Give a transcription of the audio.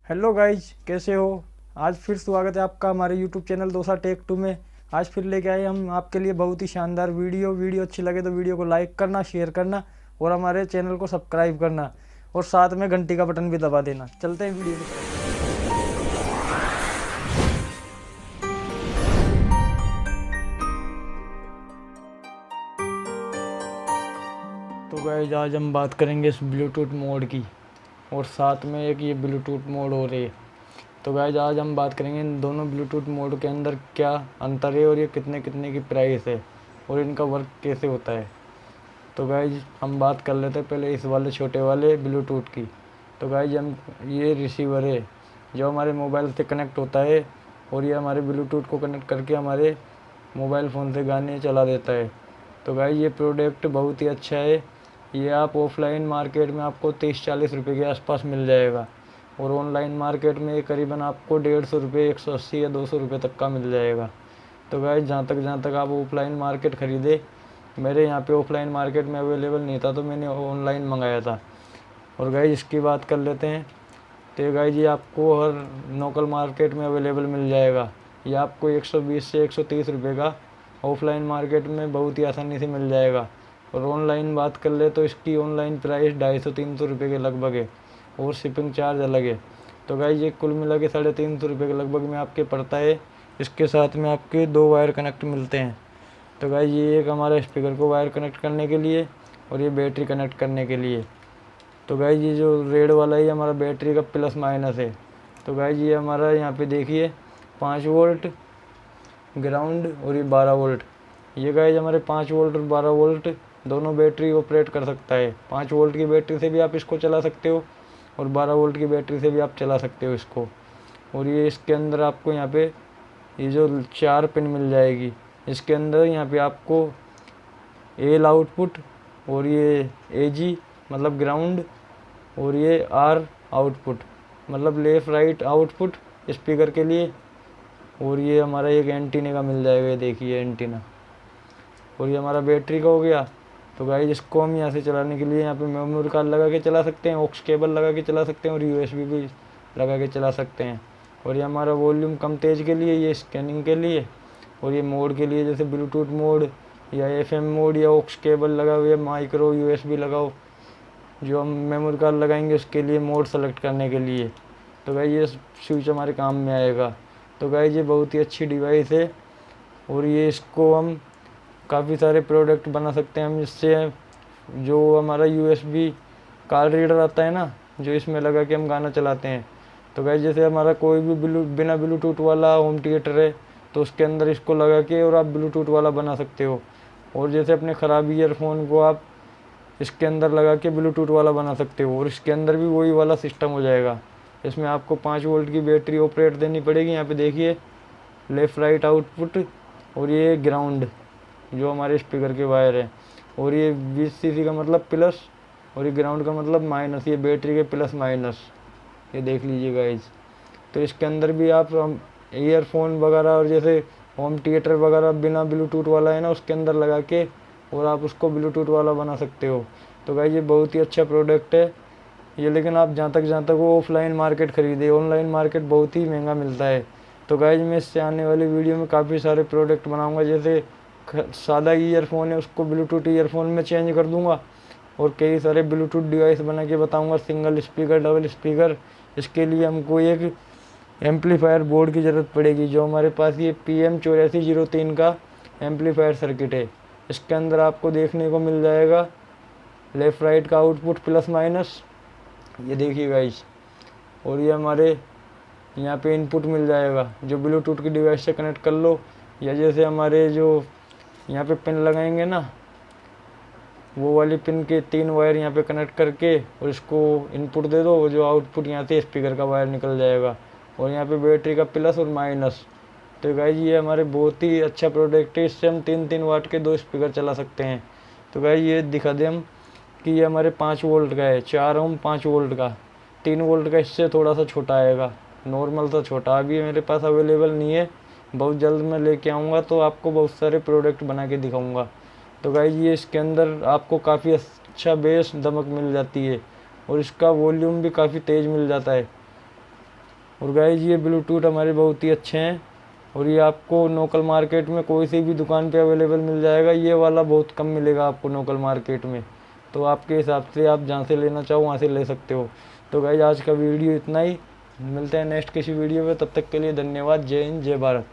Hello guys, कैसे हो। आज फिर स्वागत है आपका हमारे YouTube channel Dosa tech two में। आज फिर लेके आए हम आपके लिए बहुत ही शानदार वीडियो अच्छी लगे तो वीडियो को लाइक करना, शेयर करना और हमारे चैनल को सब्सक्राइब करना और साथ में घंटी का बटन भी दबा देना। चलते हैं वीडियो की तरफ। तो गाइज आज हम बात करेंगे इस ब्लूटूथ मोड की और साथ में एक ये ब्लूटूथ मोड हो रही है। तो गाइज आज हम बात करेंगे इन दोनों ब्लूटूथ मोड के अंदर क्या अंतर है और ये कितने कितने की प्राइस है और इनका वर्क कैसे होता है। तो गाइज हम बात कर लेते हैं पहले इस वाले छोटे वाले ब्लूटूथ की। तो गाइज हम ये रिसीवर है जो हमारे मोबाइल से कनेक्ट होता है और ये हमारे ब्लूटूथ को कनेक्ट करके हमारे मोबाइल फ़ोन से गाने चला देता है। तो गाइज ये प्रोडक्ट बहुत ही अच्छा है। ये आप ऑफलाइन मार्केट में आपको 30-40 रुपये के आसपास मिल जाएगा और ऑनलाइन मार्केट में करीबन आपको 150 रुपये, 180 या 200 रुपये तक का मिल जाएगा। तो गाइस जहाँ तक आप ऑफलाइन मार्केट ख़रीदे, मेरे यहाँ पे ऑफलाइन मार्केट में अवेलेबल नहीं था तो मैंने ऑनलाइन मंगाया था। और गाइस इसकी बात कर लेते हैं। तो गाइस ये आपको हर लोकल मार्केट में अवेलेबल मिल जाएगा। ये आपको 120 से 130 रुपये का ऑफलाइन मार्केट में बहुत ही आसानी से मिल जाएगा। और ऑनलाइन बात कर ले तो इसकी ऑनलाइन प्राइस 250-300 रुपये के लगभग है और शिपिंग चार्ज अलग है। तो गाइस ये कुल मिला के 350 रुपये के लगभग में आपके पड़ता है। इसके साथ में आपके 2 वायर कनेक्ट मिलते हैं। तो गाइस ये एक हमारा स्पीकर को वायर कनेक्ट करने के लिए और ये बैटरी कनेक्ट करने के लिए। तो गाइस ये जो रेड वाला है हमारा बैटरी का प्लस माइनस है। तो गाइस ये हमारा यहाँ पे देखिए 5 वोल्ट ग्राउंड और ये 12 वोल्ट। ये गाइस हमारे 5 वोल्ट और 12 वोल्ट दोनों बैटरी ऑपरेट कर सकता है। 5 वोल्ट की बैटरी से भी आप इसको चला सकते हो और 12 वोल्ट की बैटरी से भी आप चला सकते हो इसको। और ये इसके अंदर आपको यहाँ पे ये जो 4 पिन मिल जाएगी। इसके अंदर यहाँ पे आपको एल आउटपुट और ये एजी मतलब ग्राउंड और ये आर आउटपुट मतलब लेफ़्ट राइट आउटपुट स्पीकर के लिए। और ये हमारा एक एंटीना का मिल जाएगा, ये देखिए एंटीना। और ये हमारा बैटरी का हो गया। तो गाइस इसको हम यहाँ से चलाने के लिए यहाँ पे मेमोरी कार्ड लगा के चला सकते हैं, ऑक्स केबल लगा के चला सकते हैं और यूएसबी भी लगा के चला सकते हैं। और ये हमारा वॉल्यूम कम तेज़ के लिए, ये स्कैनिंग के लिए और ये मोड के लिए, जैसे ब्लूटूथ मोड या एफएम मोड या ऑक्स केबल लगा हुआ या माइक्रो यूएसबी लगाओ, जो हम मेमोरी कार्ड लगाएंगे उसके लिए मोड सेलेक्ट करने के लिए। तो गाइस ये स्विच हमारे काम में आएगा। तो गाइस ये बहुत ही अच्छी डिवाइस है और ये इसको हम काफ़ी सारे प्रोडक्ट बना सकते हैं हम इससे। जो हमारा यूएसबी कार्ड रीडर आता है ना, जो इसमें लगा के हम गाना चलाते हैं। तो गाइस जैसे हमारा कोई भी बिना ब्लूटूथ वाला होम थिएटर है तो उसके अंदर इसको लगा के और आप ब्लूटूथ वाला बना सकते हो। और जैसे अपने ख़राब ईयरफोन को आप इसके अंदर लगा के ब्लूटूथ वाला बना सकते हो और इसके अंदर भी वही वाला सिस्टम हो जाएगा। इसमें आपको 5 वोल्ट की बैटरी ऑपरेट देनी पड़ेगी। यहाँ पे देखिए लेफ़्ट राइट आउटपुट और ये ग्राउंड जो हमारे स्पीकर के वायर है। और ये 20 सीसी का मतलब प्लस और ये ग्राउंड का मतलब माइनस, ये बैटरी के प्लस माइनस, ये देख लीजिए गाइज। तो इसके अंदर भी आप ईयरफोन वगैरह और जैसे होम थिएटर वगैरह बिना ब्लूटूथ वाला है ना, उसके अंदर लगा के और आप उसको ब्लूटूथ वाला बना सकते हो। तो गाइज ये बहुत ही अच्छा प्रोडक्ट है ये। लेकिन आप जहाँ तक वो ऑफलाइन मार्केट ख़रीदे, ऑनलाइन मार्केट बहुत ही महंगा मिलता है। तो गाइज मैं इससे आने वाली वीडियो में काफ़ी सारे प्रोडक्ट बनाऊँगा। जैसे सादा ईयरफोन है उसको ब्लूटूथ ईयरफोन में चेंज कर दूंगा और कई सारे ब्लूटूथ डिवाइस बना के बताऊंगा, सिंगल स्पीकर, डबल स्पीकर। इसके लिए हमको एक एम्पलीफायर बोर्ड की ज़रूरत पड़ेगी, जो हमारे पास ये PM8403 का एम्पलीफायर सर्किट है। इसके अंदर आपको देखने को मिल जाएगा लेफ़्ट राइट का आउटपुट प्लस माइनस, ये देखिए गाइस। और ये हमारे यहाँ पे इनपुट मिल जाएगा जो ब्लूटूथ की डिवाइस से कनेक्ट कर लो, या जैसे हमारे जो यहाँ पे पिन लगाएंगे ना, वो वाली पिन के 3 वायर यहाँ पे कनेक्ट करके और इसको इनपुट दे दो, जो आउटपुट यहाँ से स्पीकर का वायर निकल जाएगा। और यहाँ पे बैटरी का प्लस और माइनस। तो गाइज ये हमारे बहुत ही अच्छा प्रोडक्ट है। इससे हम 3-3 वाट के 2 स्पीकर चला सकते हैं। तो गाइज ये दिखा दें हम कि ये हमारे 5 वोल्ट का है, 4 ओम 5 वोल्ट का। 3 वोल्ट का इससे थोड़ा सा छोटा आएगा, नॉर्मल सा छोटा। अभी मेरे पास अवेलेबल नहीं है, बहुत जल्द मैं लेके आऊँगा तो आपको बहुत सारे प्रोडक्ट बना के दिखाऊँगा। तो गाइज ये इसके अंदर आपको काफ़ी अच्छा बेस दमक मिल जाती है और इसका वॉल्यूम भी काफ़ी तेज़ मिल जाता है। और गाइज ये ब्लूटूथ हमारे बहुत ही अच्छे हैं और ये आपको लोकल मार्केट में कोई सी भी दुकान पे अवेलेबल मिल जाएगा। ये वाला बहुत कम मिलेगा आपको लोकल मार्केट में, तो आपके हिसाब से आप जहाँ से लेना चाहो वहाँ से ले सकते हो। तो गाइज आज का वीडियो इतना ही, मिलते हैं नेक्स्ट किसी वीडियो में, तब तक के लिए धन्यवाद। जय हिंद, जय भारत।